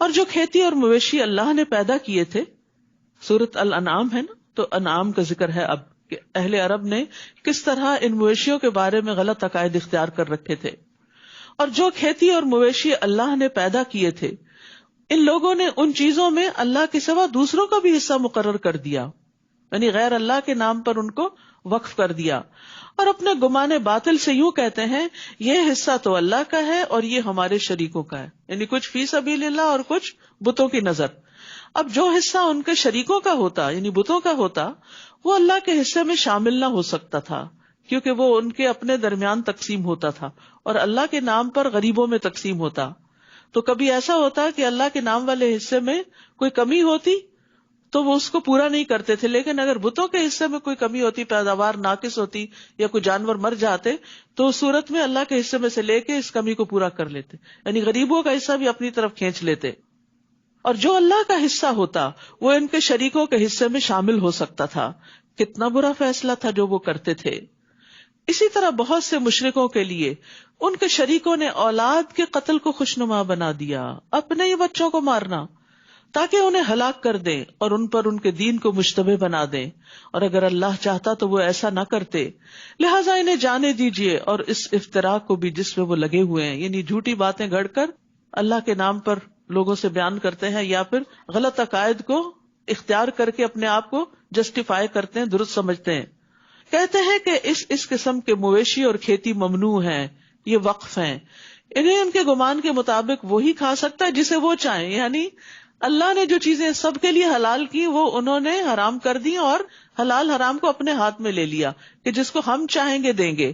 اور جو کھیتی اور مویشی اللہ نے پیدا کیے تھے، سورۃ الانعام ہے نا، تو انعام کا ذکر ہے اب کہ اہل عرب نے کس طرح ان مویشیوں کے بارے میں غلط عقائد اختیار کر رکھے تھے. اور جو کھیتی اور مویشی اللہ نے پیدا کیے تھے، ان لوگوں نے ان چیزوں میں اللہ کے سوا دوسروں کا بھی حصہ مقرر کر دیا، یعنی غیر اللہ کے نام پر ان کو وقف کر دیا، اور اپنے گمان باطل سے یوں کہتے ہیں یہ حصہ تو اللہ کا ہے اور یہ ہمارے شریکوں کا ہے، یعنی کچھ فی سبیل اللہ اور کچھ بتوں کی نظر. اب جو حصہ ان کے شریکوں کا ہوتا یعنی بتوں کا ہوتا، وہ اللہ کے حصے میں شامل نہ ہو سکتا تھا، کیونکہ وہ ان کے اپنے درمیان تقسیم ہوتا تھا اور اللہ کے نام پر غریبوں میں تقسیم ہوتا. تو کبھی ایسا ہوتا کہ اللہ کے نام والے حصے میں کوئی کمی ہوتی تو وہ اس کو پورا نہیں کرتے تھے، لیکن اگر بتوں کے حصے میں کوئی کمی ہوتی، پیداوار ناقص ہوتی یا کوئی جانور مر جاتے، تو اس صورت میں اللہ کے حصے میں سے لے کے اس کمی کو پورا کر لیتے، یعنی غریبوں کا حصہ بھی اپنی طرف کھینچ لیتے. اور جو اللہ کا حصہ ہوتا وہ ان کے شریکوں کے حصے میں شامل ہو سکتا تھا. کتنا برا فیصلہ تھا جو وہ کرتے تھے. اسی طرح بہت سے مشرکوں کے لیے ان کے شریکوں نے اولاد کے قتل کو خوشنما بنا دیا، اپنے ہی بچوں کو مارنا تاکہ انہیں ہلاک کر دیں اور ان پر ان کے دین کو مشتبہ بنا دیں، اور اگر اللہ چاہتا تو وہ ایسا نہ کرتے. لہٰذا انہیں جانے دیجیے اور اس افتراء کو بھی جس میں وہ لگے ہوئے ہیں، یعنی جھوٹی باتیں گھڑ کر اللہ کے نام پر لوگوں سے بیان کرتے ہیں یا پھر غلط عقائد کو اختیار کر کے اپنے آپ کو جسٹیفائی کرتے ہیں، درست سمجھتے ہیں. کہتے ہیں کہ اس قسم کے مویشی اور کھیتی ممنوع ہیں، یہ وقف ہیں، انہیں ان کے گمان کے مطابق وہی کھا سکتا ہے جسے وہ چاہیں، یعنی اللہ نے جو چیزیں سب کے لیے حلال کی وہ انہوں نے حرام کر دی اور حلال حرام کو اپنے ہاتھ میں لے لیا کہ جس کو ہم چاہیں گے دیں گے.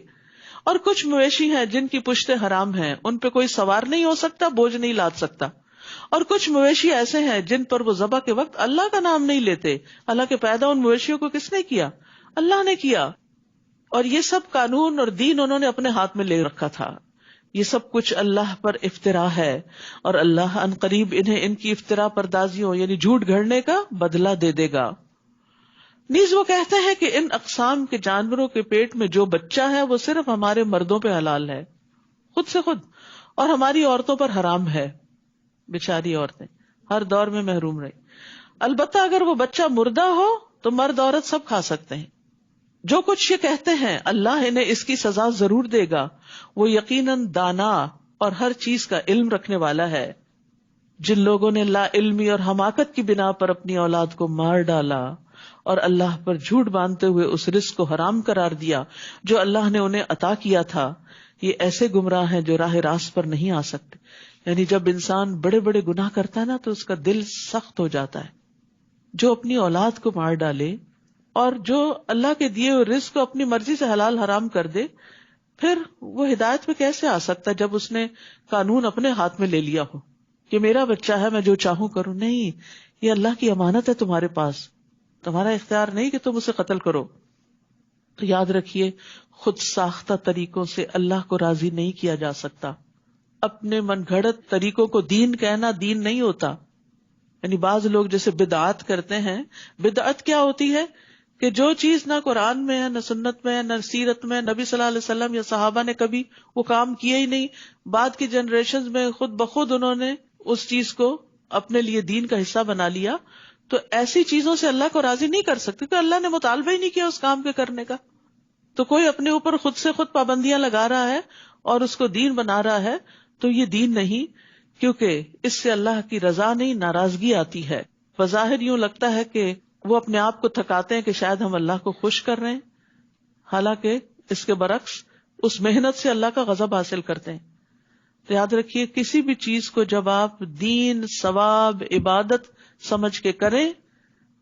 اور کچھ مویشی ہیں جن کی پشتیں حرام ہیں، ان پہ کوئی سوار نہیں ہو سکتا، بوجھ نہیں لاد سکتا. اور کچھ مویشی ایسے ہیں جن پر وہ ذبح کے وقت اللہ کا نام نہیں لیتے، حالانکہ پیدا ان مویشیوں کو کس نے کیا؟ اللہ نے کیا. اور یہ سب قانون اور دین انہوں نے اپنے ہاتھ میں لے رکھا تھا. یہ سب کچھ اللہ پر افطرا ہے اور اللہ ان قریب انہیں ان کی افطرا پردازیوں یعنی جھوٹ گھڑنے کا بدلہ دے دے گا. نیز وہ کہتے ہیں کہ ان اقسام کے جانوروں کے پیٹ میں جو بچہ ہے وہ صرف ہمارے مردوں پہ حلال ہے، خود سے خود، اور ہماری عورتوں پر حرام ہے. بیچاری عورتیں ہر دور میں محروم رہی. البتہ اگر وہ بچہ مردہ ہو تو مرد عورت سب کھا سکتے ہیں. جو کچھ یہ کہتے ہیں اللہ انہیں اس کی سزا ضرور دے گا، وہ یقیناً دانا اور ہر چیز کا علم رکھنے والا ہے. جن لوگوں نے لا علمی اور حماقت کی بنا پر اپنی اولاد کو مار ڈالا اور اللہ پر جھوٹ باندھتے ہوئے اس رزق کو حرام قرار دیا جو اللہ نے انہیں عطا کیا تھا، یہ ایسے گمراہ ہیں جو راہ راست پر نہیں آ سکتے. یعنی جب انسان بڑے بڑے گناہ کرتا ہے نا تو اس کا دل سخت ہو جاتا ہے. جو اپنی اولاد کو مار ڈالے اور جو اللہ کے دیے ہوئے رزق کو اپنی مرضی سے حلال حرام کر دے، پھر وہ ہدایت پہ کیسے آ سکتا ہے جب اس نے قانون اپنے ہاتھ میں لے لیا ہو کہ میرا بچہ ہے میں جو چاہوں کروں. نہیں، یہ اللہ کی امانت ہے تمہارے پاس، تمہارا اختیار نہیں کہ تم اسے قتل کرو. تو یاد رکھیے خود ساختہ طریقوں سے اللہ کو راضی نہیں کیا جا سکتا. اپنے من گھڑت طریقوں کو دین کہنا دین نہیں ہوتا. یعنی بعض لوگ جیسے بدعات کرتے ہیں، بدعت کیا ہوتی ہے کہ جو چیز نہ قرآن میں ہے، نہ سنت میں ہے، نہ سیرت میں، نبی صلی اللہ علیہ وسلم یا صحابہ نے کبھی وہ کام کیا ہی نہیں، بعد کی جنریشنز میں خود بخود انہوں نے اس چیز کو اپنے لیے دین کا حصہ بنا لیا. تو ایسی چیزوں سے اللہ کو راضی نہیں کر سکتے کہ اللہ نے مطالبہ ہی نہیں کیا اس کام کے کرنے کا. تو کوئی اپنے اوپر خود سے خود پابندیاں لگا رہا ہے اور اس کو دین بنا رہا ہے تو یہ دین نہیں، کیونکہ اس سے اللہ کی رضا نہیں ناراضگی آتی ہے. بظاہر یوں لگتا ہے کہ وہ اپنے آپ کو تھکاتے ہیں کہ شاید ہم اللہ کو خوش کر رہے ہیں، حالانکہ اس کے برعکس اس محنت سے اللہ کا غضب حاصل کرتے ہیں. تو یاد رکھیے کسی بھی چیز کو جب آپ دین، ثواب، عبادت سمجھ کے کریں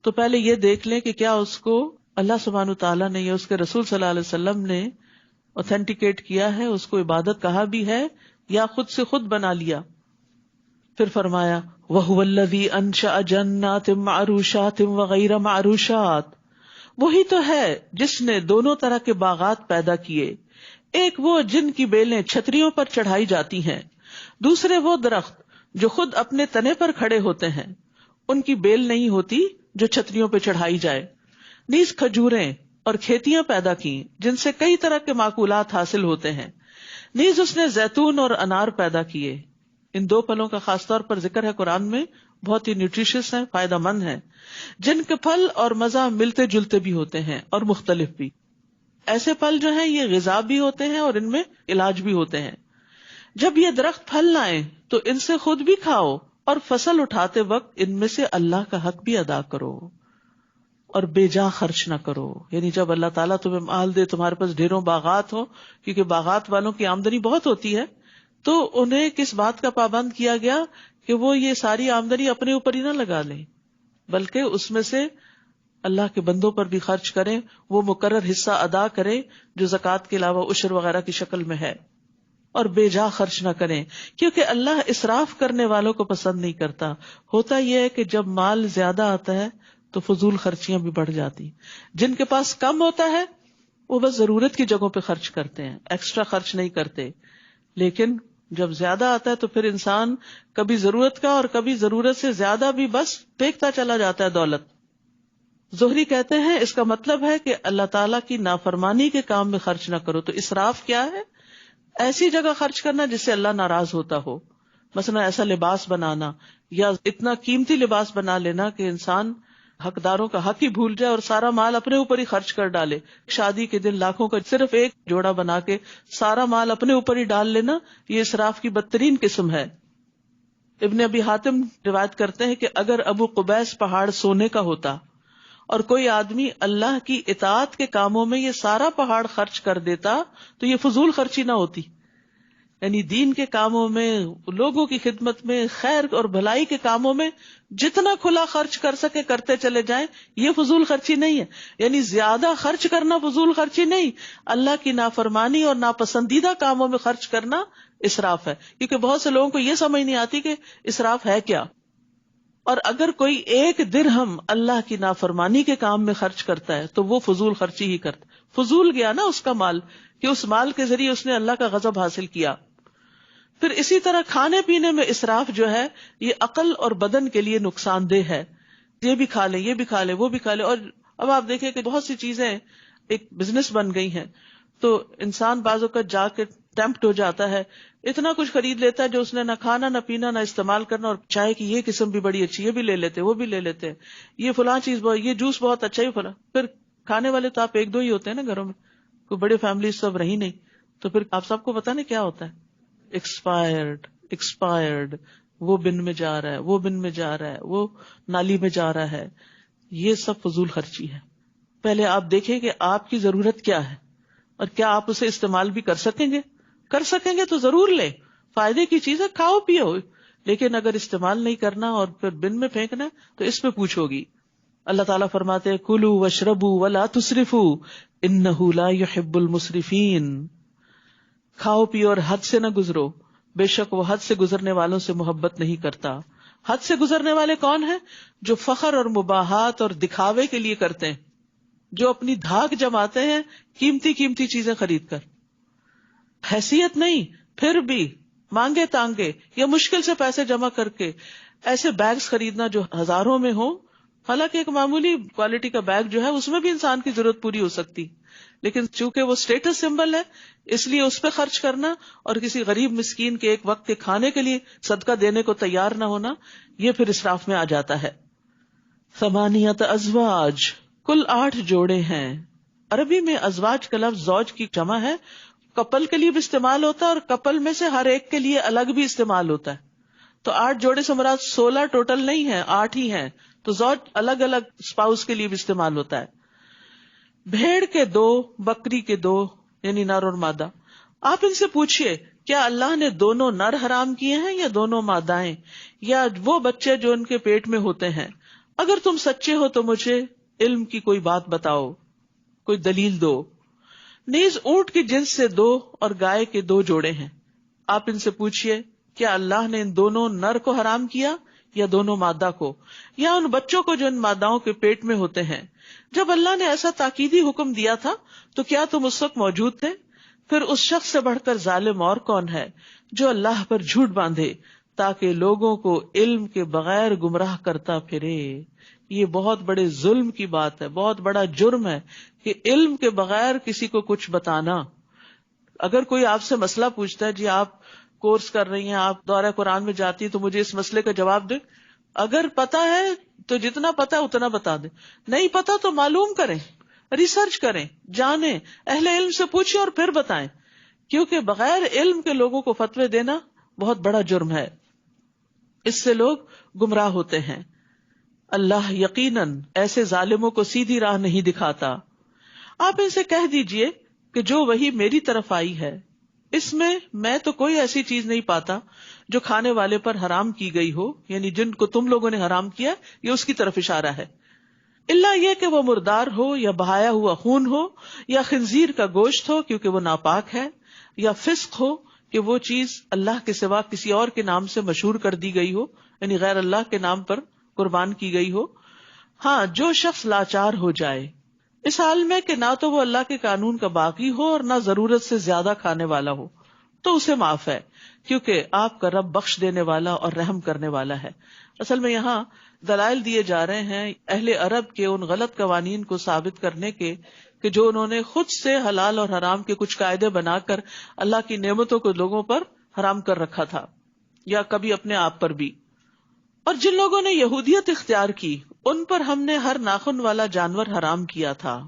تو پہلے یہ دیکھ لیں کہ کیا اس کو اللہ سبحانہ تعالیٰ نے یا اس کے رسول صلی اللہ علیہ وسلم نے اوتھینٹیکیٹ کیا ہے، اس کو عبادت کہا بھی ہے یا خود سے خود بنا لیا. پھر فرمایا وَهُوَ الَّذِي أَنشَأَ جَنَّاتٍ مَعْرُوشَاتٍ وَغَيْرَ مَعْرُوشَاتٍ، وہی تو ہے جس نے دونوں طرح کے باغات پیدا کیے، ایک وہ جن کی بیلیں چھتریوں پر چڑھائی جاتی ہیں، دوسرے وہ درخت جو خود اپنے تنے پر کھڑے ہوتے ہیں، ان کی بیل نہیں ہوتی جو چھتریوں پہ چڑھائی جائے. نیز کھجوریں اور کھیتیاں پیدا کی جن سے کئی طرح کے معقولات حاصل ہوتے ہیں. نیز اس نے زیتون اور انار پیدا کیے، ان دو پھلوں کا خاص طور پر ذکر ہے قرآن میں، بہت ہی نیوٹریشس ہیں، فائدہ مند ہیں، جن کے پھل اور مزہ ملتے جلتے بھی ہوتے ہیں اور مختلف بھی. ایسے پھل جو ہیں یہ غذا بھی ہوتے ہیں اور ان میں علاج بھی ہوتے ہیں. جب یہ درخت پھل لائیں تو ان سے خود بھی کھاؤ اور فصل اٹھاتے وقت ان میں سے اللہ کا حق بھی ادا کرو اور بے جا خرچ نہ کرو. یعنی جب اللہ تعالیٰ تمہیں مال دے، تمہارے پاس ڈھیروں باغات ہو، کیونکہ باغات والوں کی آمدنی بہت ہوتی ہے، تو انہیں کس بات کا پابند کیا گیا کہ وہ یہ ساری آمدنی اپنے اوپر ہی نہ لگا لیں، بلکہ اس میں سے اللہ کے بندوں پر بھی خرچ کریں، وہ مقرر حصہ ادا کریں جو زکوٰۃ کے علاوہ عشر وغیرہ کی شکل میں ہے، اور بے جا خرچ نہ کریں، کیونکہ اللہ اسراف کرنے والوں کو پسند نہیں کرتا. ہوتا یہ ہے کہ جب مال زیادہ آتا ہے تو فضول خرچیاں بھی بڑھ جاتی. جن کے پاس کم ہوتا ہے وہ بس ضرورت کی جگہوں پہ خرچ کرتے ہیں، ایکسٹرا خرچ نہیں کرتے. لیکن جب زیادہ آتا ہے تو پھر انسان کبھی ضرورت کا اور کبھی ضرورت سے زیادہ بھی بس پھینکتا چلا جاتا ہے دولت. زہری کہتے ہیں اس کا مطلب ہے کہ اللہ تعالیٰ کی نافرمانی کے کام میں خرچ نہ کرو. تو اسراف کیا ہے؟ ایسی جگہ خرچ کرنا جس سے اللہ ناراض ہوتا ہو. مثلا ایسا لباس بنانا یا اتنا قیمتی لباس بنا لینا کہ انسان حقداروں کا حق ہی بھول جائے اور سارا مال اپنے اوپر ہی خرچ کر ڈالے. شادی کے دن لاکھوں کا صرف ایک جوڑا بنا کے سارا مال اپنے اوپر ہی ڈال لینا، یہ اسراف کی بدترین قسم ہے. ابن ابی حاتم روایت کرتے ہیں کہ اگر ابو قبیس پہاڑ سونے کا ہوتا اور کوئی آدمی اللہ کی اطاعت کے کاموں میں یہ سارا پہاڑ خرچ کر دیتا تو یہ فضول خرچی نہ ہوتی. یعنی دین کے کاموں میں، لوگوں کی خدمت میں، خیر اور بھلائی کے کاموں میں جتنا کھلا خرچ کر سکے کرتے چلے جائیں، یہ فضول خرچی نہیں ہے. یعنی زیادہ خرچ کرنا فضول خرچی نہیں، اللہ کی نافرمانی اور ناپسندیدہ کاموں میں خرچ کرنا اسراف ہے. کیونکہ بہت سے لوگوں کو یہ سمجھ نہیں آتی کہ اسراف ہے کیا. اور اگر کوئی ایک درہم اللہ کی نافرمانی کے کام میں خرچ کرتا ہے تو وہ فضول خرچی ہی کرتا. فضول گیا نا اس کا مال، کہ اس مال کے ذریعے اس نے اللہ کا غضب حاصل کیا. پھر اسی طرح کھانے پینے میں اسراف جو ہے یہ عقل اور بدن کے لیے نقصان دہ ہے. یہ بھی کھا لیں، یہ بھی کھا لیں، وہ بھی کھا لیں. اور اب آپ دیکھیں کہ بہت سی چیزیں ایک بزنس بن گئی ہیں، تو انسان بعض اوقات جا کے ٹیمپٹ ہو جاتا ہے، اتنا کچھ خرید لیتا ہے جو اس نے نہ کھانا نہ پینا نہ استعمال کرنا. اور چائے کی یہ قسم بھی بڑی اچھی، یہ بھی لے لیتے، وہ بھی لے لیتے، یہ فلاں چیز یہ جوس بہت اچھا ہی فلاں. پھر کھانے والے تو آپ ایک دو ہی ہوتے ہیں نا گھروں میں، کوئی بڑے فیملی سب رہی نہیں، تو پھر آپ سب کو پتا نہیں کیا ہوتا ہے، ایکسپائرڈ، وہ بن میں جا رہا ہے، وہ بن میں جا رہا ہے، وہ نالی میں جا رہا ہے. یہ سب فضول خرچی ہے. پہلے آپ دیکھیں کہ آپ کی ضرورت کیا ہے اور کیا آپ اسے استعمال بھی کر سکیں گے تو ضرور لیں. فائدے کی چیز ہے، کھاؤ پیو. لیکن اگر استعمال نہیں کرنا اور پھر بن میں پھینکنا تو اس پہ پوچھو گی. اللہ تعالیٰ فرماتے ہیں کلوا واشربوا ولا تسرفوا انہ لا يحب المسرفین. کھاؤ پیو اور حد سے نہ گزرو، بے شک وہ حد سے گزرنے والوں سے محبت نہیں کرتا. حد سے گزرنے والے کون ہیں؟ جو فخر اور مباحات اور دکھاوے کے لیے کرتے ہیں، جو اپنی دھاک جماتے ہیں قیمتی قیمتی چیزیں خرید کر. حیثیت نہیں، پھر بھی مانگے تانگے یا مشکل سے پیسے جمع کر کے ایسے بیگز خریدنا جو ہزاروں میں ہوں. حالانکہ ایک معمولی کوالٹی کا بیگ جو ہے اس میں بھی انسان کی ضرورت پوری ہو سکتی، لیکن چونکہ وہ اسٹیٹس سمبل ہے اس لیے اس پہ خرچ کرنا اور کسی غریب مسکین کے ایک وقت کے کھانے کے لیے صدقہ دینے کو تیار نہ ہونا، یہ پھر اسراف میں آ جاتا ہے. ثمانیۃ ازواج، کل 8 جوڑے ہیں. عربی میں ازواج کا لفظ زوج کی جمع ہے، کپل کے لیے بھی استعمال ہوتا ہے اور کپل میں سے ہر ایک کے لیے الگ بھی استعمال ہوتا ہے. تو 8 جوڑے سے مراد 16 ٹوٹل نہیں ہے، 8 ہی ہیں. تو زوج الگ الگ اسپاؤس کے لیے بھی استعمال ہوتا ہے. بھیڑ کے 2، بکری کے 2، یعنی نر اور مادہ. آپ ان سے پوچھئے کیا اللہ نے دونوں نر حرام کیے ہیں یا دونوں مادائیں یا وہ بچے جو ان کے پیٹ میں ہوتے ہیں؟ اگر تم سچے ہو تو مجھے علم کی کوئی بات بتاؤ، کوئی دلیل دو. نیز اونٹ کی جنس سے 2 اور گائے کے 2 جوڑے ہیں. آپ ان سے پوچھئے کیا اللہ نے ان دونوں نر کو حرام کیا یا دونوں مادہ کو، یا ان بچوں کو جو ان ماداؤں کے پیٹ میں ہوتے ہیں؟ جب اللہ نے ایسا تاکیدی حکم دیا تھا تو کیا تم اس وقت موجود تھے؟ پھر اس شخص سے بڑھ کر ظالم اور کون ہے جو اللہ پر جھوٹ باندھے تاکہ لوگوں کو علم کے بغیر گمراہ کرتا پھرے. یہ بہت بڑے ظلم کی بات ہے، بہت بڑا جرم ہے کہ علم کے بغیر کسی کو کچھ بتانا. اگر کوئی آپ سے مسئلہ پوچھتا ہے، جی آپ کورس کر رہی ہیں, آپ دورہ قرآن میں جاتی ہیں, تو مجھے اس مسئلے کا جواب دیں. اگر پتا ہے تو جتنا پتا ہے اتنا بتا دیں, نہیں پتا تو معلوم کریں, ریسرچ کریں, جانیں, اہل علم سے پوچھیں اور پھر بتائیں, کیونکہ بغیر علم کے لوگوں کو فتوے دینا بہت بڑا جرم ہے, اس سے لوگ گمراہ ہوتے ہیں. اللہ یقیناً ایسے ظالموں کو سیدھی راہ نہیں دکھاتا. آپ ان سے کہہ دیجئے کہ جو وحی میری طرف آئی ہے اس میں تو کوئی ایسی چیز نہیں پاتا جو کھانے والے پر حرام کی گئی ہو, یعنی جن کو تم لوگوں نے حرام کیا یہ اس کی طرف اشارہ ہے, الا یہ کہ وہ مردار ہو یا بہایا ہوا خون ہو یا خنزیر کا گوشت ہو کیونکہ وہ ناپاک ہے, یا فسق ہو کہ وہ چیز اللہ کے سوا کسی اور کے نام سے مشہور کر دی گئی ہو, یعنی غیر اللہ کے نام پر قربان کی گئی ہو. ہاں, جو شخص لاچار ہو جائے اس حال میں کہ نہ تو وہ اللہ کے قانون کا باغی ہو اور نہ ضرورت سے زیادہ کھانے والا ہو, تو اسے معاف ہے, کیونکہ آپ کا رب بخش دینے والا اور رحم کرنے والا ہے. اصل میں یہاں دلائل دیے جا رہے ہیں اہل عرب کے ان غلط قوانین کو ثابت کرنے کے کہ جو انہوں نے خود سے حلال اور حرام کے کچھ قاعدے بنا کر اللہ کی نعمتوں کو لوگوں پر حرام کر رکھا تھا, یا کبھی اپنے آپ پر بھی. اور جن لوگوں نے یہودیت اختیار کی ان پر ہم نے ہر ناخن والا جانور حرام کیا تھا,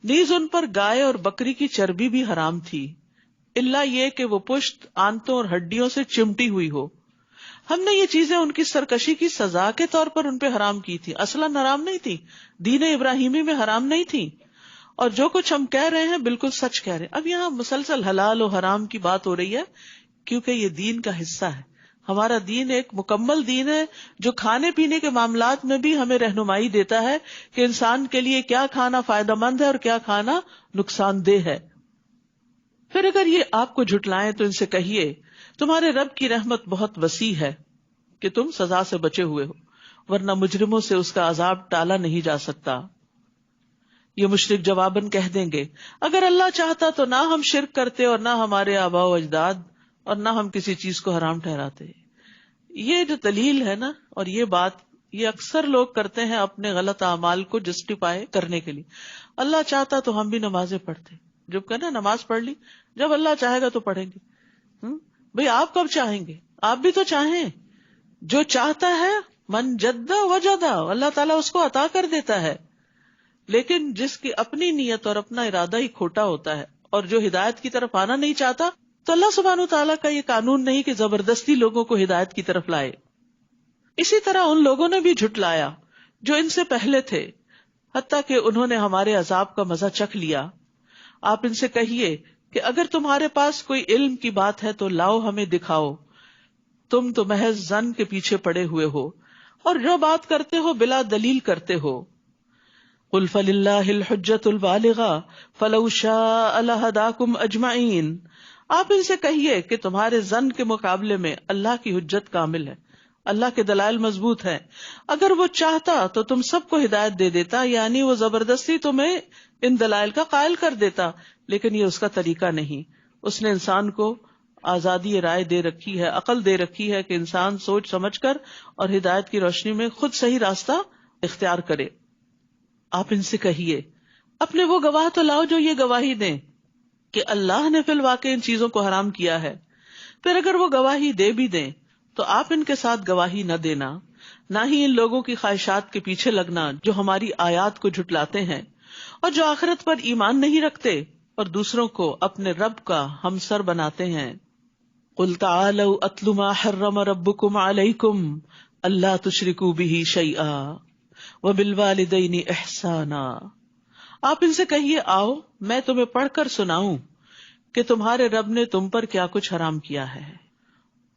نیز ان پر گائے اور بکری کی چربی بھی حرام تھی, الا یہ کہ وہ پشت, آنتوں اور ہڈیوں سے چمٹی ہوئی ہو. ہم نے یہ چیزیں ان کی سرکشی کی سزا کے طور پر ان پہ حرام کی تھی, اصلاً حرام نہیں تھی, دین ابراہیمی میں حرام نہیں تھی. اور جو کچھ ہم کہہ رہے ہیں بالکل سچ کہہ رہے ہیں. اب یہاں مسلسل حلال و حرام کی بات ہو رہی ہے کیونکہ یہ دین کا حصہ ہے. ہمارا دین ایک مکمل دین ہے جو کھانے پینے کے معاملات میں بھی ہمیں رہنمائی دیتا ہے کہ انسان کے لیے کیا کھانا فائدہ مند ہے اور کیا کھانا نقصان دہ ہے. پھر اگر یہ آپ کو جھٹلائیں تو ان سے کہیے تمہارے رب کی رحمت بہت وسیع ہے کہ تم سزا سے بچے ہوئے ہو, ورنہ مجرموں سے اس کا عذاب ٹالا نہیں جا سکتا. یہ مشرک جواباً کہہ دیں گے اگر اللہ چاہتا تو نہ ہم شرک کرتے اور نہ ہمارے آباء و اجداد اور نہ ہم کسی چیز کو حرام ٹھہراتے. یہ جو دلیل ہے نا, اور یہ بات یہ اکثر لوگ کرتے ہیں اپنے غلط اعمال کو جسٹیفائی کرنے کے لیے. اللہ چاہتا تو ہم بھی نمازیں پڑھتے, جب کہنا نماز پڑھ لی, جب اللہ چاہے گا تو پڑھیں گے. بھئی آپ کب چاہیں گے؟ آپ بھی تو چاہیں. جو چاہتا ہے من جدہ وجدہ, اللہ تعالیٰ اس کو عطا کر دیتا ہے. لیکن جس کی اپنی نیت اور اپنا ارادہ ہی کھوٹا ہوتا ہے اور جو ہدایت کی طرف آنا نہیں چاہتا, تو اللہ سبحانہ وتعالیٰ کا یہ قانون نہیں کہ زبردستی لوگوں کو ہدایت کی طرف لائے. اسی طرح ان لوگوں نے بھی جھٹلایا جو ان سے پہلے تھے, حتیٰ کہ انہوں نے ہمارے عذاب کا مزہ چکھ لیا. آپ ان سے کہیے کہ اگر تمہارے پاس کوئی علم کی بات ہے تو لاؤ ہمیں دکھاؤ, تم تو محض ظن کے پیچھے پڑے ہوئے ہو اور جو بات کرتے ہو بلا دلیل کرتے ہو. قل فللہ الحجۃ البالغہ فلو شاء لہداکم اجمعین. آپ ان سے کہیے کہ تمہارے ظن کے مقابلے میں اللہ کی حجت کامل ہے, اللہ کے دلائل مضبوط ہیں. اگر وہ چاہتا تو تم سب کو ہدایت دے دیتا, یعنی وہ زبردستی تمہیں ان دلائل کا قائل کر دیتا, لیکن یہ اس کا طریقہ نہیں. اس نے انسان کو آزادی رائے دے رکھی ہے, عقل دے رکھی ہے کہ انسان سوچ سمجھ کر اور ہدایت کی روشنی میں خود صحیح راستہ اختیار کرے. آپ ان سے کہیے اپنے وہ گواہ تو لاؤ جو یہ گواہی دیں کہ اللہ نے فی الواقع ان چیزوں کو حرام کیا ہے. پھر اگر وہ گواہی دے بھی دیں تو آپ ان کے ساتھ گواہی نہ دینا, نہ ہی ان لوگوں کی خواہشات کے پیچھے لگنا جو ہماری آیات کو جھٹلاتے ہیں اور جو آخرت پر ایمان نہیں رکھتے اور دوسروں کو اپنے رب کا ہمسر بناتے ہیں. قل تعالوا اتل ما حرم ربکم علیکم اللہ تشرکوا بہ شیئا وبالوالدین احسانا. آپ ان سے کہیے آؤ میں تمہیں پڑھ کر سناؤں کہ تمہارے رب نے تم پر کیا کچھ حرام کیا ہے.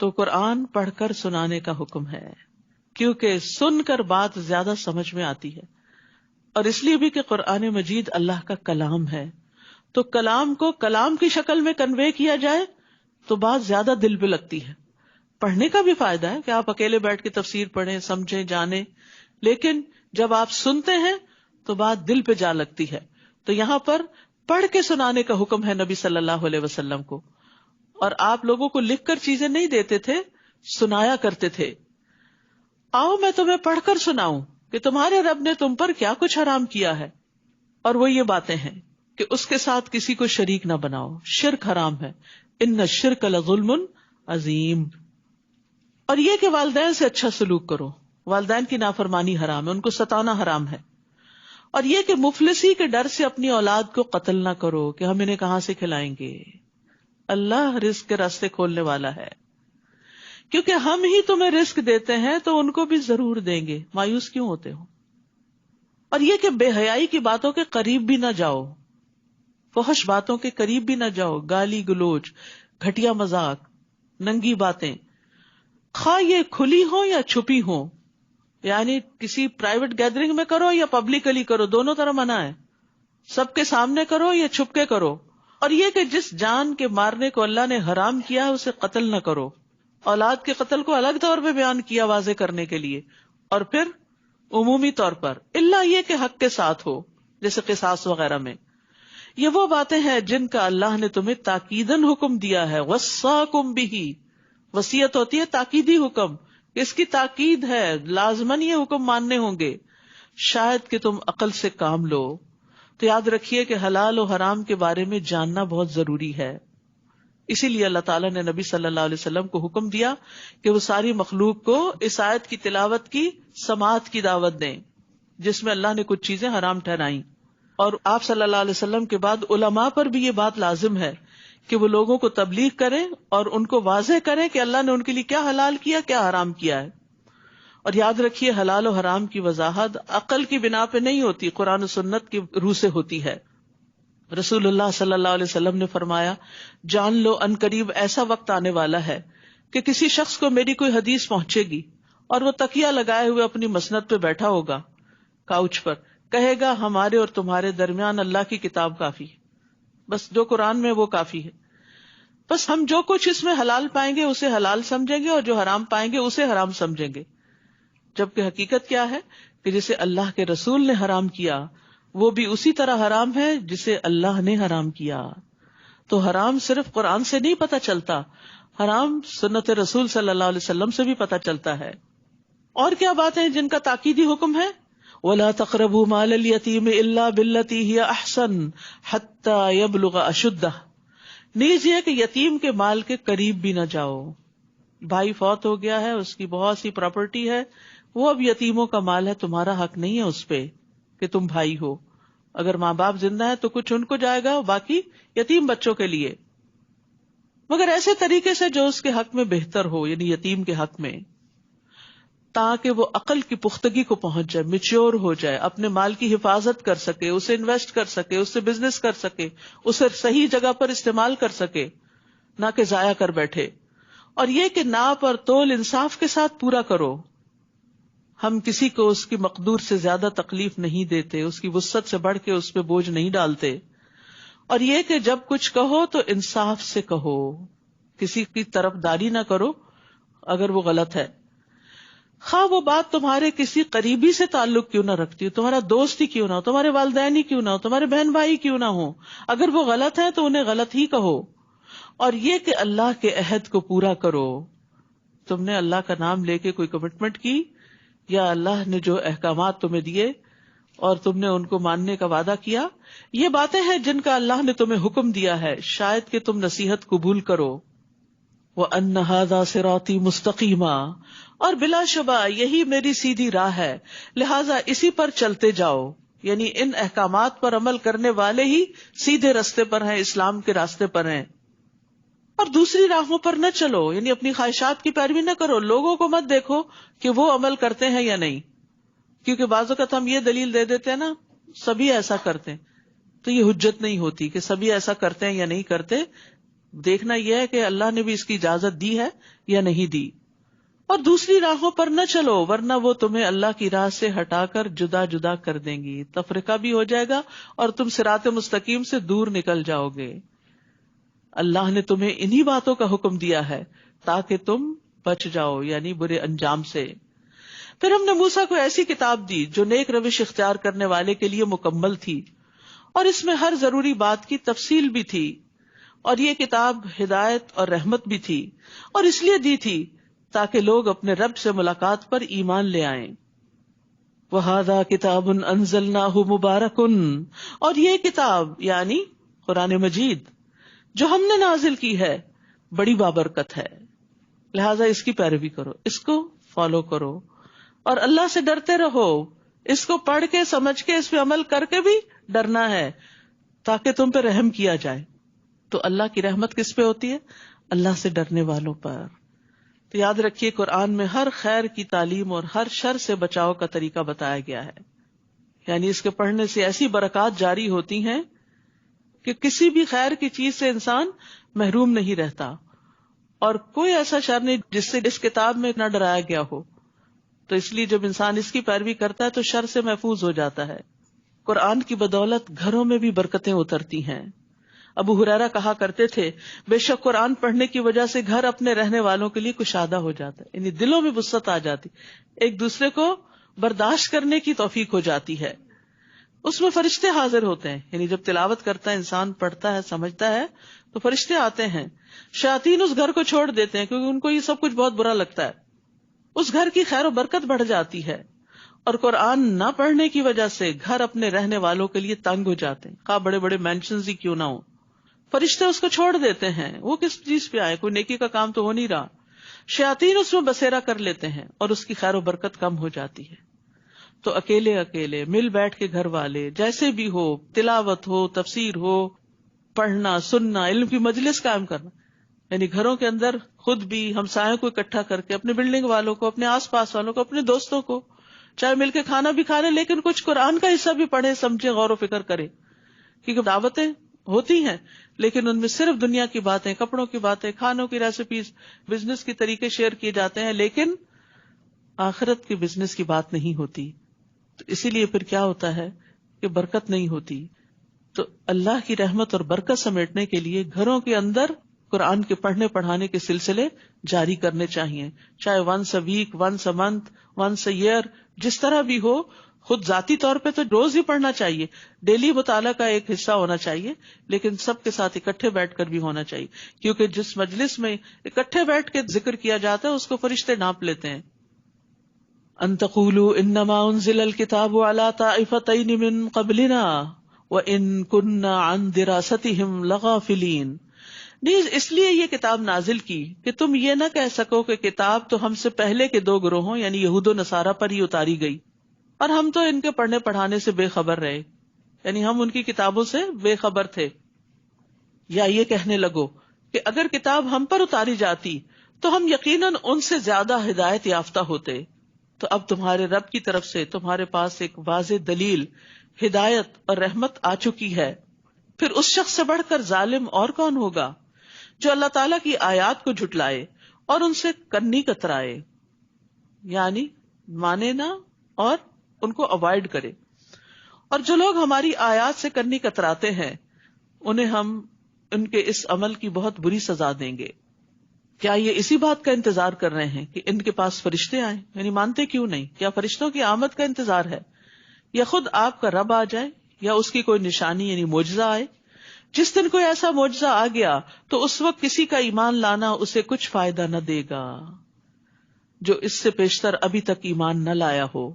تو قرآن پڑھ کر سنانے کا حکم ہے, کیونکہ سن کر بات زیادہ سمجھ میں آتی ہے, اور اس لیے بھی کہ قرآن مجید اللہ کا کلام ہے, تو کلام کو کلام کی شکل میں کنوے کیا جائے تو بات زیادہ دل پہ لگتی ہے. پڑھنے کا بھی فائدہ ہے کہ آپ اکیلے بیٹھ کے تفسیر پڑھیں, سمجھیں, جانیں, لیکن جب آپ سنتے ہیں تو بات دل پہ جا لگتی ہے. تو یہاں پر پڑھ کے سنانے کا حکم ہے نبی صلی اللہ علیہ وسلم کو, اور آپ لوگوں کو لکھ کر چیزیں نہیں دیتے تھے, سنایا کرتے تھے. آؤ میں تمہیں پڑھ کر سناؤں کہ تمہارے رب نے تم پر کیا کچھ حرام کیا ہے, اور وہ یہ باتیں ہیں کہ اس کے ساتھ کسی کو شریک نہ بناؤ, شرک حرام ہے, ان الشرک لظلم عظیم. اور یہ کہ والدین سے اچھا سلوک کرو. والدین کی نافرمانی حرام ہے، ان کو ستانا حرام ہے. اور یہ کہ مفلسی کے ڈر سے اپنی اولاد کو قتل نہ کرو کہ ہم انہیں کہاں سے کھلائیں گے. اللہ رزق کے راستے کھولنے والا ہے، کیونکہ ہم ہی تمہیں رزق دیتے ہیں تو ان کو بھی ضرور دیں گے. مایوس کیوں ہوتے ہو؟ اور یہ کہ بے حیائی کی باتوں کے قریب بھی نہ جاؤ، فحش باتوں کے قریب بھی نہ جاؤ، گالی گلوچ، گھٹیا مذاق، ننگی باتیں، خواہ یہ کھلی ہوں یا چھپی ہوں. یعنی کسی پرائیویٹ گیدرنگ میں کرو یا پبلکلی کرو، دونوں طرح منع ہے. سب کے سامنے کرو یا چھپ کے کرو. اور یہ کہ جس جان کے مارنے کو اللہ نے حرام کیا ہے اسے قتل نہ کرو. اولاد کے قتل کو الگ طور پہ بیان کیا واضح کرنے کے لیے، اور پھر عمومی طور پر الا یہ کہ حق کے ساتھ ہو، جیسے قصاص وغیرہ میں. یہ وہ باتیں ہیں جن کا اللہ نے تمہیں تاکیدن حکم دیا ہے. وصاکم بہ، وصیت ہوتی ہے تاکیدی حکم، اس کی تاکید ہے، لازماً یہ حکم ماننے ہوں گے، شاید کہ تم عقل سے کام لو. تو یاد رکھیے کہ حلال و حرام کے بارے میں جاننا بہت ضروری ہے. اسی لیے اللہ تعالیٰ نے نبی صلی اللہ علیہ وسلم کو حکم دیا کہ وہ ساری مخلوق کو اس آیت کی تلاوت کی سماعت کی دعوت دیں جس میں اللہ نے کچھ چیزیں حرام ٹھہرائیں. اور آپ صلی اللہ علیہ وسلم کے بعد علماء پر بھی یہ بات لازم ہے کہ وہ لوگوں کو تبلیغ کریں اور ان کو واضح کریں کہ اللہ نے ان کے لیے کیا حلال کیا، کیا حرام کیا ہے. اور یاد رکھیے حلال و حرام کی وضاحت عقل کی بنا پہ نہیں ہوتی، قرآن و سنت کی روح سے ہوتی ہے. رسول اللہ صلی اللہ علیہ وسلم نے فرمایا، جان لو ان قریب ایسا وقت آنے والا ہے کہ کسی شخص کو میری کوئی حدیث پہنچے گی اور وہ تکیہ لگائے ہوئے اپنی مسند پہ بیٹھا ہوگا، کاؤچ پر، کہے گا ہمارے اور تمہارے درمیان اللہ کی کتاب کافی، بس جو قرآن میں وہ کافی ہے، بس ہم جو کچھ اس میں حلال پائیں گے اسے حلال سمجھیں گے اور جو حرام پائیں گے اسے حرام سمجھیں گے. جبکہ حقیقت کیا ہے کہ جسے اللہ کے رسول نے حرام کیا وہ بھی اسی طرح حرام ہے جسے اللہ نے حرام کیا. تو حرام صرف قرآن سے نہیں پتہ چلتا، حرام سنت رسول صلی اللہ علیہ وسلم سے بھی پتہ چلتا ہے. اور کیا باتیں جن کا تاکیدی حکم ہے؟ وَلَا تَقْرَبُوا مَالَ الْيَتِيمِ إِلَّا بِالَّتِي هِيَ أَحْسَنُ حَتَّى يَبْلُغَ أَشُدَّهُ. نیز یہ کہ یتیم کے مال کے قریب بھی نہ جاؤ. بھائی فوت ہو گیا ہے، اس کی بہت سی پراپرٹی ہے، وہ اب یتیموں کا مال ہے، تمہارا حق نہیں ہے اس پہ کہ تم بھائی ہو. اگر ماں باپ زندہ ہے تو کچھ ان کو جائے گا، باقی یتیم بچوں کے لیے، مگر ایسے طریقے سے جو اس کے حق میں بہتر ہو، یعنی یتیم کے حق میں، تاکہ وہ عقل کی پختگی کو پہنچ جائے، میچور ہو جائے، اپنے مال کی حفاظت کر سکے، اسے انویسٹ کر سکے، اس سے بزنس کر سکے، اسے صحیح جگہ پر استعمال کر سکے، نہ کہ ضائع کر بیٹھے. اور یہ کہ ناپ اور تول انصاف کے ساتھ پورا کرو. ہم کسی کو اس کی مقدور سے زیادہ تکلیف نہیں دیتے، اس کی وسعت سے بڑھ کے اس پہ بوجھ نہیں ڈالتے. اور یہ کہ جب کچھ کہو تو انصاف سے کہو، کسی کی طرفداری نہ کرو اگر وہ غلط ہے، خواہ وہ بات تمہارے کسی قریبی سے تعلق کیوں نہ رکھتی ہو، تمہارا دوست ہی کیوں نہ ہو، تمہارے والدین ہی کیوں نہ ہو، تمہارے بہن بھائی کیوں نہ ہو. اگر وہ غلط ہے تو انہیں غلط ہی کہو. اور یہ کہ اللہ کے عہد کو پورا کرو. تم نے اللہ کا نام لے کے کوئی کمٹمنٹ کی یا اللہ نے جو احکامات تمہیں دیے اور تم نے ان کو ماننے کا وعدہ کیا، یہ باتیں ہیں جن کا اللہ نے تمہیں حکم دیا ہے، شاید کہ تم نصیحت قبول کرو. وَأَنَّ هَذَا صِرَاطِي مُسْتَقِيمًا، اور بلا شبہ یہی میری سیدھی راہ ہے، لہٰذا اسی پر چلتے جاؤ. یعنی ان احکامات پر عمل کرنے والے ہی سیدھے راستے پر ہیں، اسلام کے راستے پر ہیں. اور دوسری راہوں پر نہ چلو، یعنی اپنی خواہشات کی پیروی نہ کرو. لوگوں کو مت دیکھو کہ وہ عمل کرتے ہیں یا نہیں، کیونکہ بعض اوقات ہم یہ دلیل دے دیتے ہیں نا سبھی ایسا کرتے ہیں، تو یہ حجت نہیں ہوتی کہ سبھی ایسا کرتے ہیں یا نہیں کرتے. دیکھنا یہ ہے کہ اللہ نے بھی اس کی اجازت دی ہے یا نہیں دی. اور دوسری راہوں پر نہ چلو ورنہ وہ تمہیں اللہ کی راہ سے ہٹا کر جدا جدا کر دیں گی، تفرقہ بھی ہو جائے گا اور تم صراط مستقیم سے دور نکل جاؤ گے. اللہ نے تمہیں انہی باتوں کا حکم دیا ہے تاکہ تم بچ جاؤ، یعنی برے انجام سے. پھر ہم نے موسیٰ کو ایسی کتاب دی جو نیک روش اختیار کرنے والے کے لیے مکمل تھی اور اس میں ہر ضروری بات کی تفصیل بھی تھی. اور یہ کتاب ہدایت اور رحمت بھی تھی، اور اس لیے دی تھی تاکہ لوگ اپنے رب سے ملاقات پر ایمان لے آئیں. وَهَذَا كِتَابٌ أَنزَلْنَاهُ مُبَارَكٌ، اور یہ کتاب یعنی قرآن مجید جو ہم نے نازل کی ہے بڑی بابرکت ہے. لہٰذا اس کی پیروی کرو، اس کو فالو کرو، اور اللہ سے ڈرتے رہو. اس کو پڑھ کے سمجھ کے اس پہ عمل کر کے بھی ڈرنا ہے تاکہ تم پہ رحم کیا جائے. تو اللہ کی رحمت کس پہ ہوتی ہے؟ اللہ سے ڈرنے والوں پر. تو یاد رکھیے قرآن میں ہر خیر کی تعلیم اور ہر شر سے بچاؤ کا طریقہ بتایا گیا ہے. یعنی اس کے پڑھنے سے ایسی برکات جاری ہوتی ہیں کہ کسی بھی خیر کی چیز سے انسان محروم نہیں رہتا، اور کوئی ایسا شر نہیں جس سے اس کتاب میں نہ ڈرایا گیا ہو. تو اس لیے جب انسان اس کی پیروی کرتا ہے تو شر سے محفوظ ہو جاتا ہے. قرآن کی بدولت گھروں میں بھی برکتیں اترتی ہیں. ابو ہریرہ کہا کرتے تھے بے شک قرآن پڑھنے کی وجہ سے گھر اپنے رہنے والوں کے لیے کشادہ ہو جاتا ہے، یعنی دلوں میں وسعت آ جاتی، ایک دوسرے کو برداشت کرنے کی توفیق ہو جاتی ہے. اس میں فرشتے حاضر ہوتے ہیں، یعنی جب تلاوت کرتا ہے انسان، پڑھتا ہے، سمجھتا ہے، تو فرشتے آتے ہیں. شیاطین اس گھر کو چھوڑ دیتے ہیں کیونکہ ان کو یہ سب کچھ بہت برا لگتا ہے. اس گھر کی خیر و برکت بڑھ جاتی ہے. اور قرآن نہ پڑھنے کی وجہ سے گھر اپنے رہنے والوں کے لیے تنگ ہو جاتے ہیں، خواہ بڑے بڑے مینشنز ہی کیوں نہ ہوں. فرشتے اس کو چھوڑ دیتے ہیں، وہ کس چیز پہ آئے، کوئی نیکی کا کام تو ہو نہیں رہا. شیاطین اس میں بسیرا کر لیتے ہیں اور اس کی خیر و برکت کم ہو جاتی ہے. تو اکیلے مل بیٹھ کے گھر والے جیسے بھی ہو، تلاوت ہو، تفسیر ہو، پڑھنا، سننا، علم کی مجلس قائم کرنا، یعنی گھروں کے اندر خود بھی ہمسایوں کو اکٹھا کر کے، اپنے بلڈنگ والوں کو، اپنے آس پاس والوں کو، اپنے دوستوں کو، چاہے مل کے کھانا بھی کھا لیں لیکن کچھ قرآن کا حصہ بھی پڑھے، سمجھے، غور و فکر کرے. کیونکہ دعوتیں ہوتی ہیں لیکن ان میں صرف دنیا کی باتیں، کپڑوں کی باتیں، کھانوں کی ریسیپیز، بزنس کے طریقے شیئر کیے جاتے ہیں، لیکن آخرت کی بزنس کی بات نہیں ہوتی. تو اسی لیے پھر کیا ہوتا ہے کہ برکت نہیں ہوتی. تو اللہ کی رحمت اور برکت سمیٹنے کے لیے گھروں کے اندر قرآن کے پڑھنے پڑھانے کے سلسلے جاری کرنے چاہیے، چاہے once a week, once a month, once a year, جس طرح بھی ہو. خود ذاتی طور پہ تو روز ہی پڑھنا چاہیے، ڈیلی مطالعہ کا ایک حصہ ہونا چاہیے، لیکن سب کے ساتھ اکٹھے بیٹھ کر بھی ہونا چاہیے، کیونکہ جس مجلس میں اکٹھے بیٹھ کے ذکر کیا جاتا ہے اس کو فرشتے ناپ لیتے ہیں. ان تقولوا انما انزل الكتاب على طائفتين من قبلنا وان كنا عن دراستهم لغافلين. نیز اس لیے یہ کتاب نازل کی کہ تم یہ نہ کہہ سکو کہ کتاب تو ہم سے پہلے کے دو گروہوں یعنی یہود و نصارہ پر ہی اتاری گئی اور ہم تو ان کے پڑھنے پڑھانے سے بے خبر رہے، یعنی ہم ان کی کتابوں سے بے خبر تھے. یا یہ کہنے لگو کہ اگر کتاب ہم پر اتاری جاتی تو ہم یقیناً ان سے زیادہ ہدایت یافتہ ہوتے. تو اب تمہارے رب کی طرف سے تمہارے پاس ایک واضح دلیل، ہدایت اور رحمت آ چکی ہے. پھر اس شخص سے بڑھ کر ظالم اور کون ہوگا جو اللہ تعالیٰ کی آیات کو جھٹلائے اور ان سے کنی کترائے، یعنی مانے نہ اور ان کو اوائڈ کرے. اور جو لوگ ہماری آیات سے کنی کتراتے ہیں انہیں ہم ان کے اس عمل کی بہت بری سزا دیں گے. کیا یہ اسی بات کا انتظار کر رہے ہیں کہ ان کے پاس فرشتے آئیں؟ یعنی مانتے کیوں نہیں؟ کیا فرشتوں کی آمد کا انتظار ہے؟ یا خود آپ کا رب آ جائے یا اس کی کوئی نشانی یعنی معجزہ آئے؟ جس دن کوئی ایسا معجزہ آ گیا تو اس وقت کسی کا ایمان لانا اسے کچھ فائدہ نہ دے گا جو اس سے پیشتر ابھی تک ایمان نہ لایا ہو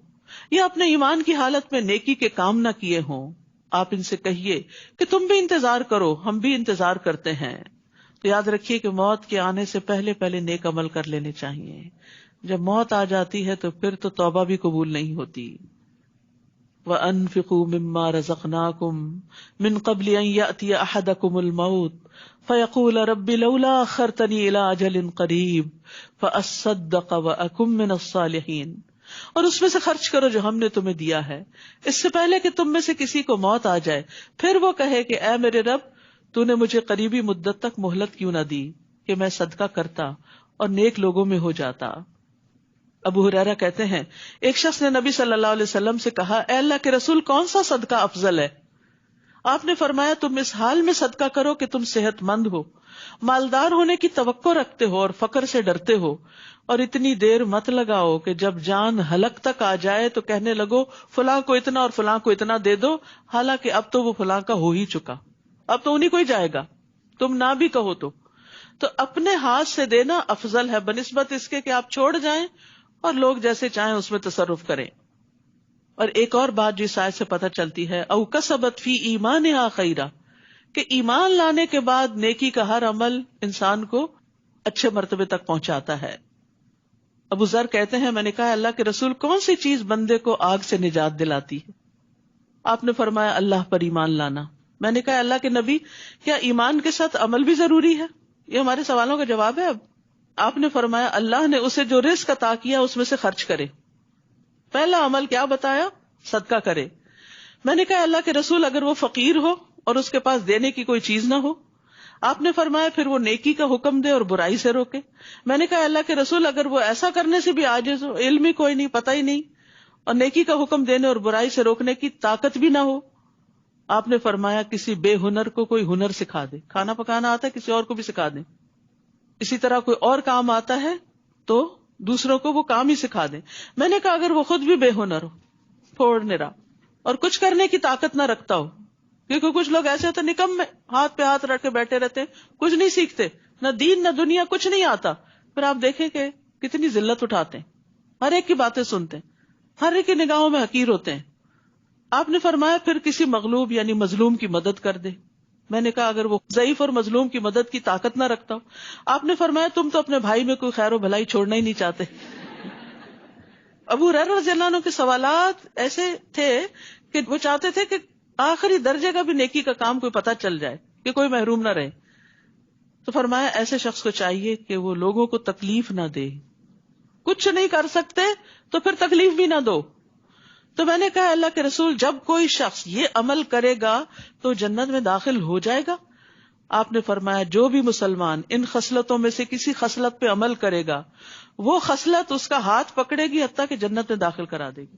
یا اپنے ایمان کی حالت میں نیکی کے کام نہ کیے ہوں. آپ ان سے کہیے کہ تم بھی انتظار کرو، ہم بھی انتظار کرتے ہیں. تو یاد رکھیے کہ موت کے آنے سے پہلے پہلے نیک عمل کر لینے چاہیے. جب موت آ جاتی ہے تو پھر تو توبہ بھی قبول نہیں ہوتی. وَأَنفِقُوا مِمَّا رَزَقْنَاكُمْ مِنْ قَبْلِ أَنْ يَأْتِيَ أَحَدَكُمُ الْمَوْتُ فَيَقُولَ رَبِّ لَوْلَا أَخَّرْتَنِي إِلَىٰ أَجَلٍ قَرِيبٍ فَأَصَّدَّقَ وَأَكُن مِّنَ الصَّالِحِينَ. اور اس میں سے خرچ کرو جو ہم نے تمہیں دیا ہے اس سے پہلے کہ تم میں سے کسی کو موت آ جائے، پھر وہ کہے کہ اے میرے رب تو نے مجھے قریبی مدت تک مہلت کیوں نہ دی کہ میں صدقہ کرتا اور نیک لوگوں میں ہو جاتا. ابو ہریرہ کہتے ہیں ایک شخص نے نبی صلی اللہ علیہ وسلم سے کہا اے اللہ کے رسول کون سا صدقہ افضل ہے؟ آپ نے فرمایا تم اس حال میں صدقہ کرو کہ تم صحت مند ہو، مالدار ہونے کی توقع رکھتے ہو اور فقر سے ڈرتے ہو، اور اتنی دیر مت لگاؤ کہ جب جان حلق تک آ جائے تو کہنے لگو فلاں کو اتنا اور فلاں کو اتنا دے دو، حالانکہ اب تو وہ فلاں کا ہو ہی چکا، اب تو انہیں کو ہی جائے گا، تم نہ بھی کہو تو اپنے ہاتھ سے دینا افضل ہے بنسبت اس کے کہ آپ چھوڑ جائیں اور لوگ جیسے چاہیں اس میں تصرف کریں. اور ایک اور بات جو اس آیت سے پتہ چلتی ہے او کسبت فی ایمانہا خیرا، کہ ایمان لانے کے بعد نیکی کا ہر عمل انسان کو اچھے مرتبے تک پہنچاتا ہے. ابو ذر کہتے ہیں میں نے کہا اللہ کے رسول کون سی چیز بندے کو آگ سے نجات دلاتی ہے؟ آپ نے فرمایا اللہ پر ایمان لانا. میں نے کہا اللہ کے نبی کیا ایمان کے ساتھ عمل بھی ضروری ہے؟ یہ ہمارے سوالوں کا جواب ہے. اب آپ نے فرمایا اللہ نے اسے جو رزق عطا کیا اس میں سے خرچ کرے. پہلا عمل کیا بتایا؟ صدقہ کرے. میں نے کہا اللہ کے رسول اگر وہ فقیر ہو اور اس کے پاس دینے کی کوئی چیز نہ ہو؟ آپ نے فرمایا پھر وہ نیکی کا حکم دے اور برائی سے روکے. میں نے کہا اللہ کے رسول اگر وہ ایسا کرنے سے بھی عاجز ہو، علم ہی کوئی نہیں، پتہ ہی نہیں، اور نیکی کا حکم دینے اور برائی سے روکنے کی طاقت بھی نہ ہو؟ آپ نے فرمایا کسی بے ہنر کو کوئی ہنر سکھا دے. کھانا پکانا آتا ہے کسی اور کو بھی سکھا دے. اسی طرح کوئی اور کام آتا ہے تو دوسروں کو وہ کام ہی سکھا دیں. میں نے کہا اگر وہ خود بھی بے ہنر ہو، پھوڑنے رہا، اور کچھ کرنے کی طاقت نہ رکھتا ہو، کیونکہ کچھ لوگ ایسے ہوتے نکم میں ہاتھ پہ ہاتھ رکھ کے بیٹھے رہتے ہیں، کچھ نہیں سیکھتے، نہ دین نہ دنیا، کچھ نہیں آتا، پھر آپ دیکھیں کہ کتنی ذلت اٹھاتے ہیں، ہر ایک کی باتیں سنتے ہیں، ہر ایک کی نگاہوں میں حقیر ہوتے ہیں. آپ نے فرمایا پھر کسی مغلوب یعنی مظلوم کی مدد کر دے. میں نے کہا اگر وہ ضعیف اور مظلوم کی مدد کی طاقت نہ رکھتا ہو؟ آپ نے فرمایا تم تو اپنے بھائی میں کوئی خیر و بھلائی چھوڑنا ہی نہیں چاہتے. ابو ہریرہ رضی اللہ عنہ کے سوالات ایسے تھے کہ وہ چاہتے تھے کہ آخری درجے کا بھی نیکی کا کام کوئی پتہ چل جائے کہ کوئی محروم نہ رہے. تو فرمایا ایسے شخص کو چاہیے کہ وہ لوگوں کو تکلیف نہ دے. کچھ نہیں کر سکتے تو پھر تکلیف بھی نہ دو. تو میں نے کہا اللہ کے رسول جب کوئی شخص یہ عمل کرے گا تو جنت میں داخل ہو جائے گا؟ آپ نے فرمایا جو بھی مسلمان ان خصلتوں میں سے کسی خصلت پہ عمل کرے گا وہ خصلت اس کا ہاتھ پکڑے گی حتیٰ کہ جنت میں داخل کرا دے گی.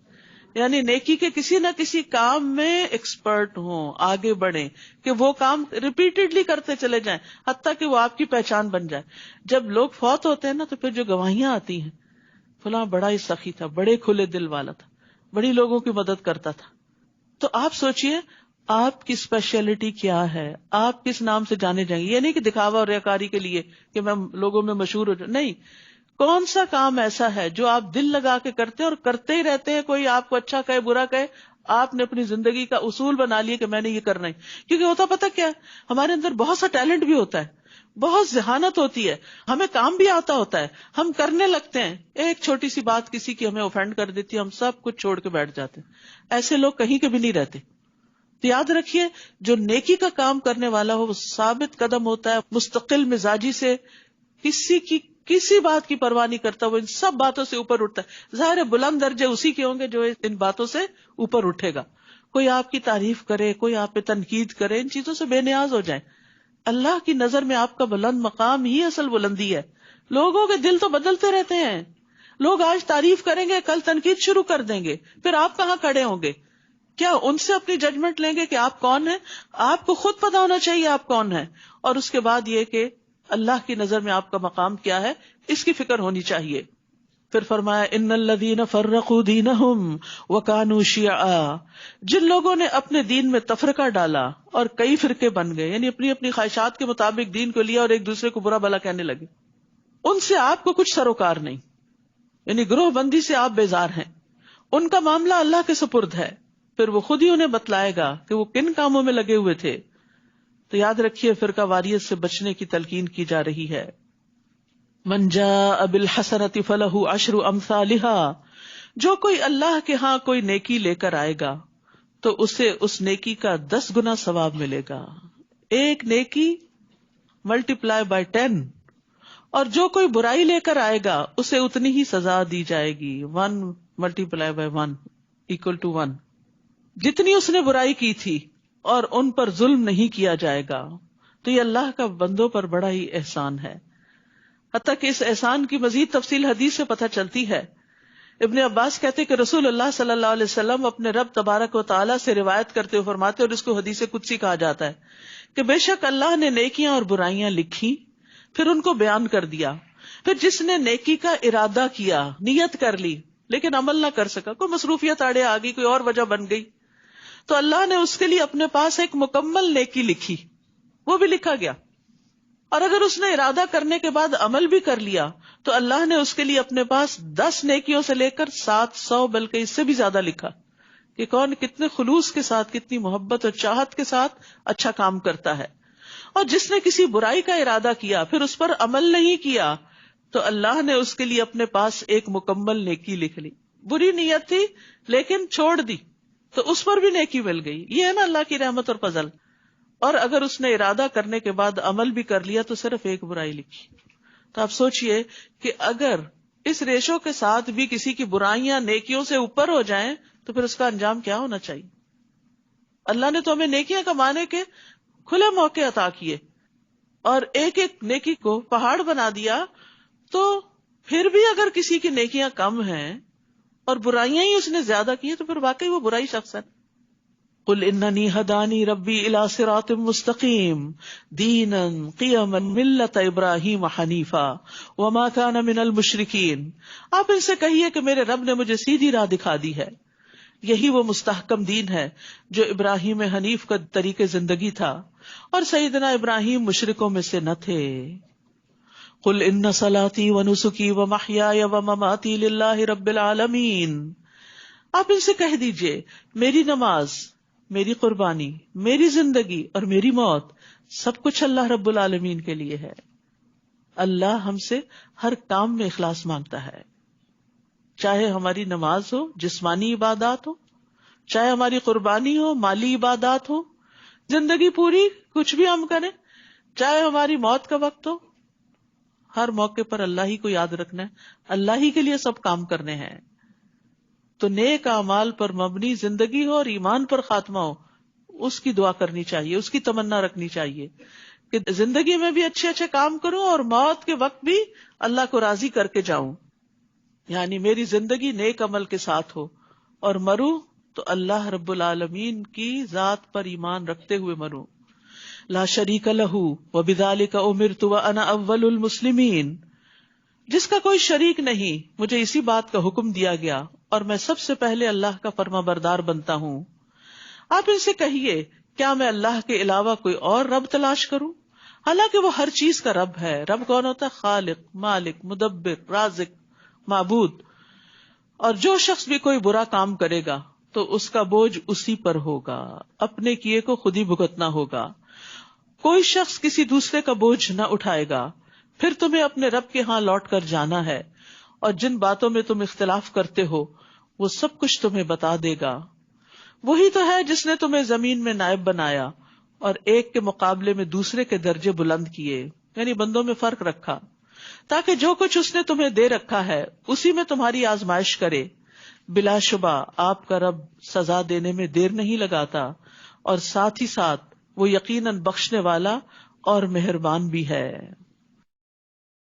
یعنی نیکی کے کسی نہ کسی کام میں ایکسپرٹ ہوں، آگے بڑھیں کہ وہ کام ریپیٹڈلی کرتے چلے جائیں حتیٰ کہ وہ آپ کی پہچان بن جائے. جب لوگ فوت ہوتے ہیں نا تو پھر جو گواہیاں آتی ہیں فلاں بڑا ہی سخی تھا، بڑے کھلے دل والا تھا، بڑی لوگوں کی مدد کرتا تھا. تو آپ سوچئے آپ کی اسپیشلٹی کیا ہے، آپ کس نام سے جانے جائیں گے. یہ نہیں کہ دکھاوا اور ریاکاری کے لیے کہ میں لوگوں میں مشہور ہو جاؤں، نہیں. کون سا کام ایسا ہے جو آپ دل لگا کے کرتے ہیں اور کرتے ہی رہتے ہیں، کوئی آپ کو اچھا کہے برا کہے، آپ نے اپنی زندگی کا اصول بنا لیا کہ میں نے یہ کرنا ہے. کیونکہ ہوتا پتہ کیا ہے، ہمارے اندر بہت سا ٹیلنٹ بھی ہوتا ہے، بہت ذہانت ہوتی ہے، ہمیں کام بھی آتا ہوتا ہے، ہم کرنے لگتے ہیں، ایک چھوٹی سی بات کسی کی ہمیں اوفینڈ کر دیتی ہے، ہم سب کچھ چھوڑ کے بیٹھ جاتے ہیں. ایسے لوگ کہیں کے بھی نہیں رہتے. تو یاد رکھیے جو نیکی کا کام کرنے والا ہو وہ ثابت قدم ہوتا ہے، مستقل مزاجی سے، کسی بات کی پرواہ نہیں کرتا، وہ ان سب باتوں سے اوپر اٹھتا ہے. ظاہر ہے بلند درجے اسی کے ہوں گے جو ان باتوں سے اوپر اٹھے گا. کوئی آپ کی تعریف کرے، کوئی آپ پہ تنقید کرے، ان چیزوں سے بے نیاز ہو جائیں. اللہ کی نظر میں آپ کا بلند مقام ہی اصل بلندی ہے. لوگوں کے دل تو بدلتے رہتے ہیں، لوگ آج تعریف کریں گے کل تنقید شروع کر دیں گے، پھر آپ کہاں کھڑے ہوں گے؟ کیا ان سے اپنی ججمنٹ لیں گے کہ آپ کون ہیں؟ آپ کو خود پتا ہونا چاہیے آپ کون ہیں، اور اس کے بعد یہ کہ اللہ کی نظر میں آپ کا مقام کیا ہے، اس کی فکر ہونی چاہیے. پھر فرمایا ان الذین فرقوا دینہم وکانوا شیعا، جن لوگوں نے اپنے دین میں تفرقہ ڈالا اور کئی فرقے بن گئے، یعنی اپنی اپنی خواہشات کے مطابق دین کو لیا اور ایک دوسرے کو برا بھلا کہنے لگے، ان سے آپ کو کچھ سروکار نہیں، یعنی گروہ بندی سے آپ بیزار ہیں. ان کا معاملہ اللہ کے سپرد ہے، پھر وہ خود ہی انہیں بتلائے گا کہ وہ کن کاموں میں لگے ہوئے تھے. تو یاد رکھیے فرقہ واریت سے بچنے کی تلقین کی جا رہی ہے. من جاء بالحسنۃ فلہ عشر امثالها، جو کوئی اللہ کے ہاں کوئی نیکی لے کر آئے گا تو اسے اس نیکی کا 10 گنا ثواب ملے گا. ایک نیکی ملٹی پلائی بائی 10. اور جو کوئی برائی لے کر آئے گا اسے اتنی ہی سزا دی جائے گی. 1 multiply by 1 equal to 1. جتنی اس نے برائی کی تھی، اور ان پر ظلم نہیں کیا جائے گا. تو یہ اللہ کا بندوں پر بڑا ہی احسان ہے. حتیٰ کہ اس احسان کی مزید تفصیل حدیث سے پتہ چلتی ہے. ابن عباس کہتے کہ رسول اللہ صلی اللہ علیہ وسلم اپنے رب تبارک و تعالیٰ سے روایت کرتے ہوئے فرماتے، اور اس کو حدیث قدسی کہا جاتا ہے، کہ بے شک اللہ نے نیکیاں اور برائیاں لکھی، پھر ان کو بیان کر دیا. پھر جس نے نیکی کا ارادہ کیا، نیت کر لی لیکن عمل نہ کر سکا، کوئی مصروفیت آڑے آ گئی، کوئی اور وجہ بن گئی، تو اللہ نے اس کے لیے اپنے پاس ایک مکمل نیکی لکھی، وہ بھی لکھا گیا. اور اگر اس نے ارادہ کرنے کے بعد عمل بھی کر لیا تو اللہ نے اس کے لیے اپنے پاس 10 نیکیوں سے لے کر 700 بلکہ اس سے بھی زیادہ لکھا کہ کون کتنے خلوص کے ساتھ، کتنی محبت اور چاہت کے ساتھ اچھا کام کرتا ہے. اور جس نے کسی برائی کا ارادہ کیا پھر اس پر عمل نہیں کیا تو اللہ نے اس کے لیے اپنے پاس ایک مکمل نیکی لکھ لی. بری نیت تھی لیکن چھوڑ دی تو اس پر بھی نیکی مل گئی. یہ ہے نا اللہ کی رحمت اور فضل. اور اگر اس نے ارادہ کرنے کے بعد عمل بھی کر لیا تو صرف ایک برائی لکھی. تو آپ سوچئے کہ اگر اس ریشو کے ساتھ بھی کسی کی برائیاں نیکیوں سے اوپر ہو جائیں تو پھر اس کا انجام کیا ہونا چاہیے. اللہ نے تو ہمیں نیکیاں کمانے کے کھلے موقع عطا کیے اور ایک ایک نیکی کو پہاڑ بنا دیا. تو پھر بھی اگر کسی کی نیکیاں کم ہیں اور برائیاں ہی اس نے زیادہ کی تو پھر واقعی وہ برائی شخص ہے. قل اننی ہدانی ربی الی صراط مستقیم دینا قیما ملت ابراہیم حنیفا وما کان من المشرکین. آپ ان سے کہیے کہ میرے رب نے مجھے سیدھی راہ دکھا دی ہے, یہی وہ مستحکم دین ہے جو ابراہیم حنیف کا طریقے زندگی تھا اور سیدنا ابراہیم مشرکوں میں سے نہ تھے. قل ان صلاتی ونسکی ومحیای ومماتی للہ رب العالمین. آپ ان سے کہہ دیجئے میری نماز, میری قربانی, میری زندگی اور میری موت سب کچھ اللہ رب العالمین کے لیے ہے. اللہ ہم سے ہر کام میں اخلاص مانگتا ہے, چاہے ہماری نماز ہو, جسمانی عبادات ہو, چاہے ہماری قربانی ہو, مالی عبادات ہو, زندگی پوری کچھ بھی ہم کریں, چاہے ہماری موت کا وقت ہو, ہر موقع پر اللہ ہی کو یاد رکھنا ہے, اللہ ہی کے لیے سب کام کرنے ہیں. تو نیک اعمال پر مبنی زندگی ہو اور ایمان پر خاتمہ ہو, اس کی دعا کرنی چاہیے, اس کی تمنا رکھنی چاہیے کہ زندگی میں بھی اچھے اچھے کام کروں اور موت کے وقت بھی اللہ کو راضی کر کے جاؤں. یعنی میری زندگی نیک عمل کے ساتھ ہو اور مروں تو اللہ رب العالمین کی ذات پر ایمان رکھتے ہوئے مروں. لا شریک لہ وبذالک امرت وانا اول المسلمین. جس کا کوئی شریک نہیں, مجھے اسی بات کا حکم دیا گیا اور میں سب سے پہلے اللہ کا فرما بردار بنتا ہوں. آپ ان سے کہیے کیا میں اللہ کے علاوہ کوئی اور رب تلاش کروں؟ حالانکہ وہ ہر چیز کا رب ہے. رب کون ہوتا ہے؟ خالق, مالک, مدبر, رازق, معبود. اور جو شخص بھی کوئی برا کام کرے گا تو اس کا بوجھ اسی پر ہوگا, اپنے کیے کو خود ہی بھگتنا ہوگا. کوئی شخص کسی دوسرے کا بوجھ نہ اٹھائے گا. پھر تمہیں اپنے رب کے ہاں لوٹ کر جانا ہے اور جن باتوں میں تم اختلاف کرتے ہو وہ سب کچھ تمہیں بتا دے گا. وہی تو ہے جس نے تمہیں زمین میں نائب بنایا اور ایک کے مقابلے میں دوسرے کے درجے بلند کیے, یعنی بندوں میں فرق رکھا, تاکہ جو کچھ اس نے تمہیں دے رکھا ہے اسی میں تمہاری آزمائش کرے. بلا شبہ آپ کا رب سزا دینے میں دیر نہیں لگاتا اور ساتھ ہی ساتھ وہ یقیناً بخشنے والا اور مہربان بھی ہے.